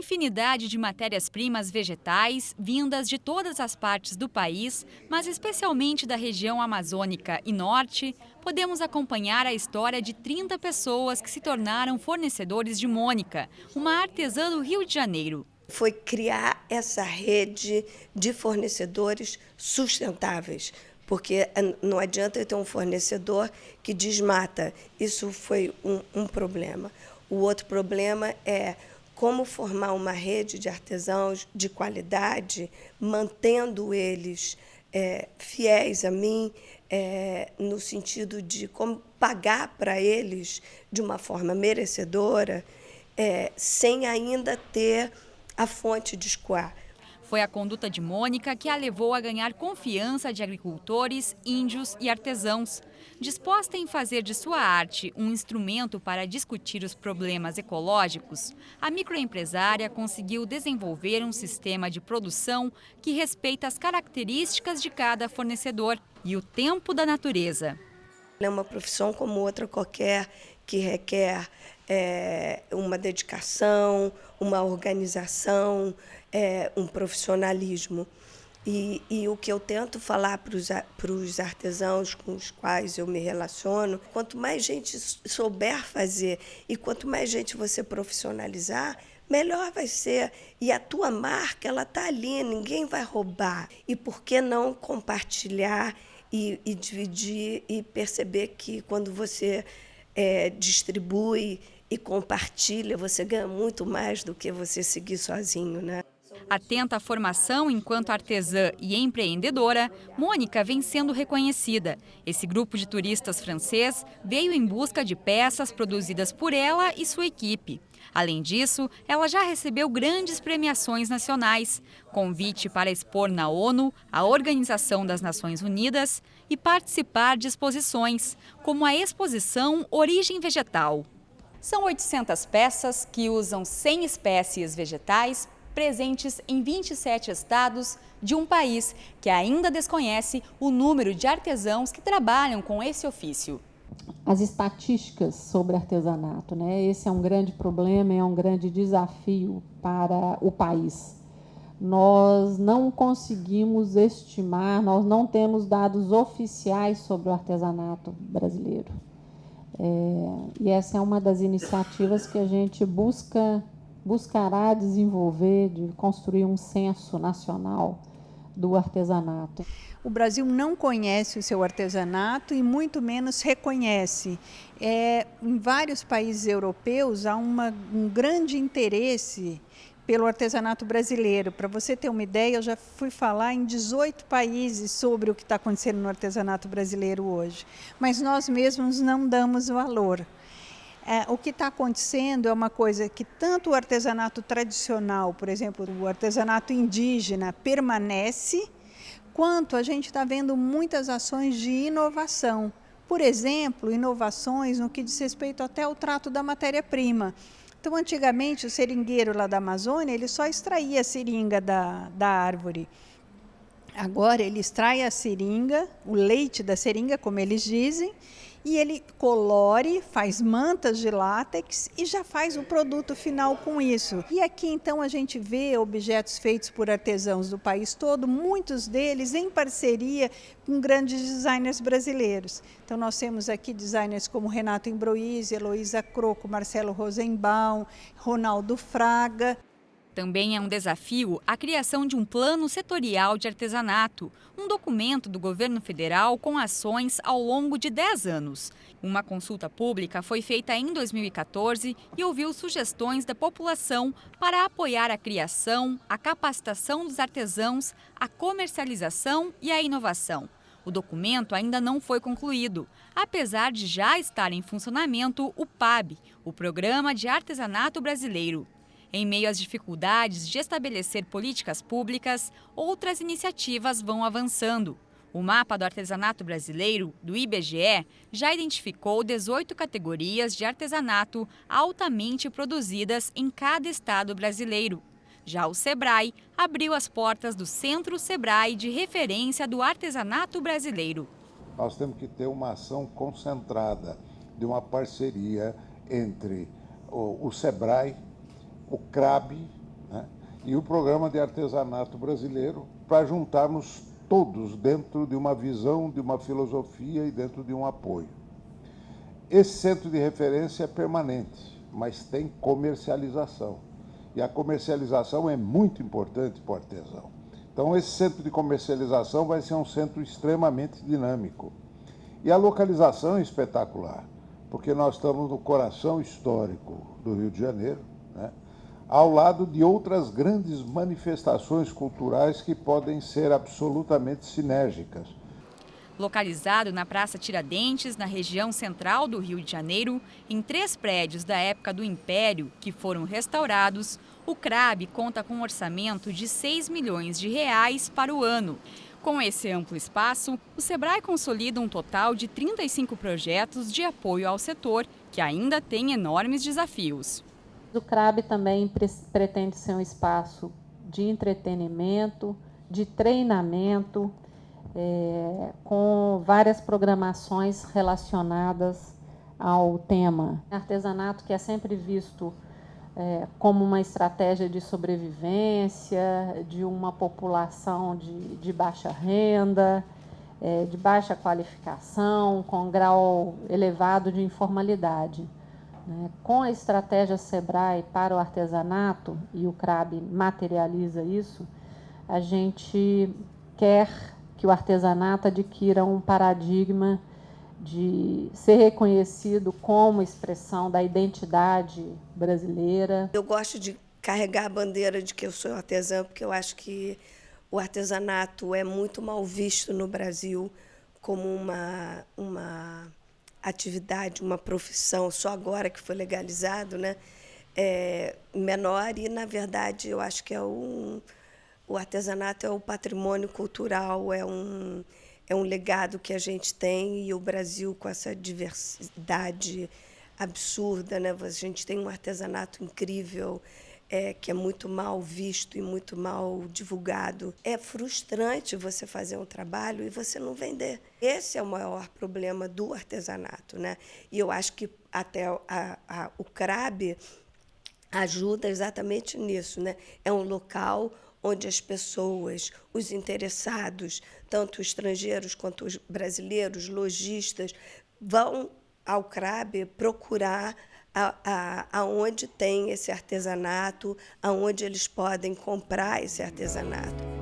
infinidade de matérias-primas vegetais vindas de todas as partes do país, mas especialmente da região amazônica e norte, podemos acompanhar a história de 30 pessoas que se tornaram fornecedores de Mônica, uma artesã do Rio de Janeiro. Foi criar essa rede de fornecedores sustentáveis, porque não adianta eu ter um fornecedor que desmata. Isso foi um problema. O outro problema é como formar uma rede de artesãos de qualidade, mantendo eles fiéis a mim, no sentido de como pagar para eles de uma forma merecedora, sem ainda ter a fonte de escoar. Foi a conduta de Mônica que a levou a ganhar confiança de agricultores, índios e artesãos. Disposta em fazer de sua arte um instrumento para discutir os problemas ecológicos, a microempresária conseguiu desenvolver um sistema de produção que respeita as características de cada fornecedor e o tempo da natureza. É uma profissão como outra qualquer, que requer uma dedicação, uma organização, um profissionalismo. E o que eu tento falar para os artesãos com os quais eu me relaciono, quanto mais gente souber fazer e quanto mais gente você profissionalizar, melhor vai ser. E a tua marca, ela está ali, ninguém vai roubar. E por que não compartilhar e dividir e perceber que quando você distribui e compartilha, você ganha muito mais do que você seguir sozinho, né? Atenta à formação enquanto artesã e empreendedora, Mônica vem sendo reconhecida. Esse grupo de turistas francês veio em busca de peças produzidas por ela e sua equipe. Além disso, ela já recebeu grandes premiações nacionais, convite para expor na ONU, a Organização das Nações Unidas, e participar de exposições, como a exposição Origem Vegetal. São 800 peças que usam 100 espécies vegetais presentes em 27 estados de um país que ainda desconhece o número de artesãos que trabalham com esse ofício. As estatísticas sobre artesanato, né? Esse é um grande problema, é um grande desafio para o país. Nós não conseguimos estimar, nós não temos dados oficiais sobre o artesanato brasileiro. E essa é uma das iniciativas que a gente buscará desenvolver, de construir um censo nacional do artesanato. O Brasil não conhece o seu artesanato e muito menos reconhece. Em vários países europeus há um grande interesse pelo artesanato brasileiro. Para você ter uma ideia, eu já fui falar em 18 países sobre o que está acontecendo no artesanato brasileiro hoje. Mas nós mesmos não damos valor. O que está acontecendo é uma coisa que tanto o artesanato tradicional, por exemplo, o artesanato indígena, permanece, quanto a gente está vendo muitas ações de inovação. Por exemplo, inovações no que diz respeito até ao trato da matéria-prima. Então, antigamente, o seringueiro lá da Amazônia, ele só extraía a seringa da árvore. Agora, ele extrai a seringa, o leite da seringa, como eles dizem, e ele colore, faz mantas de látex e já faz o produto final com isso. E aqui, então, a gente vê objetos feitos por artesãos do país todo, muitos deles em parceria com grandes designers brasileiros. Então, nós temos aqui designers como Renato Imbroise, Heloísa Croco, Marcelo Rosenbaum, Ronaldo Fraga. Também é um desafio a criação de um plano setorial de artesanato, um documento do governo federal com ações ao longo de 10 anos. Uma consulta pública foi feita em 2014 e ouviu sugestões da população para apoiar a criação, a capacitação dos artesãos, a comercialização e a inovação. O documento ainda não foi concluído, apesar de já estar em funcionamento o PAB, o Programa de Artesanato Brasileiro. Em meio às dificuldades de estabelecer políticas públicas, outras iniciativas vão avançando. O mapa do artesanato brasileiro, do IBGE, já identificou 18 categorias de artesanato altamente produzidas em cada estado brasileiro. Já o Sebrae abriu as portas do Centro Sebrae de Referência do Artesanato Brasileiro. Nós temos que ter uma ação concentrada de uma parceria entre o Sebrae, o CRAB né? E o Programa de Artesanato Brasileiro, para juntarmos todos dentro de uma visão, de uma filosofia e dentro de um apoio. Esse centro de referência é permanente, mas tem comercialização. E a comercialização é muito importante para o artesão. Então, esse centro de comercialização vai ser um centro extremamente dinâmico. E a localização é espetacular, porque nós estamos no coração histórico do Rio de Janeiro, né? Ao lado de outras grandes manifestações culturais que podem ser absolutamente sinérgicas. Localizado na Praça Tiradentes, na região central do Rio de Janeiro, em 3 prédios da época do Império que foram restaurados, o CRAB conta com um orçamento de R$ 6 milhões para o ano. Com esse amplo espaço, o Sebrae consolida um total de 35 projetos de apoio ao setor, que ainda tem enormes desafios. O CRAB também pretende ser um espaço de entretenimento, de treinamento, com várias programações relacionadas ao tema. Artesanato, que é sempre visto como uma estratégia de sobrevivência de uma população de baixa renda, de baixa qualificação, com grau elevado de informalidade. Com a estratégia Sebrae para o artesanato, e o CRAB materializa isso, a gente quer que o artesanato adquira um paradigma de ser reconhecido como expressão da identidade brasileira. Eu gosto de carregar a bandeira de que eu sou artesã, porque eu acho que o artesanato é muito mal visto no Brasil como uma atividade, uma profissão, só agora que foi legalizado, né? Menor, e, na verdade, eu acho que o artesanato é o patrimônio cultural, é um legado que a gente tem, e o Brasil, com essa diversidade absurda, né? A gente tem um artesanato incrível, que é muito mal visto e muito mal divulgado. É frustrante você fazer um trabalho e você não vender. Esse é o maior problema do artesanato, né? E eu acho que até o CRAB ajuda exatamente nisso, né? É um local onde as pessoas, os interessados, tanto estrangeiros quanto os brasileiros, lojistas, vão ao CRAB procurar aonde tem esse artesanato, aonde eles podem comprar esse artesanato.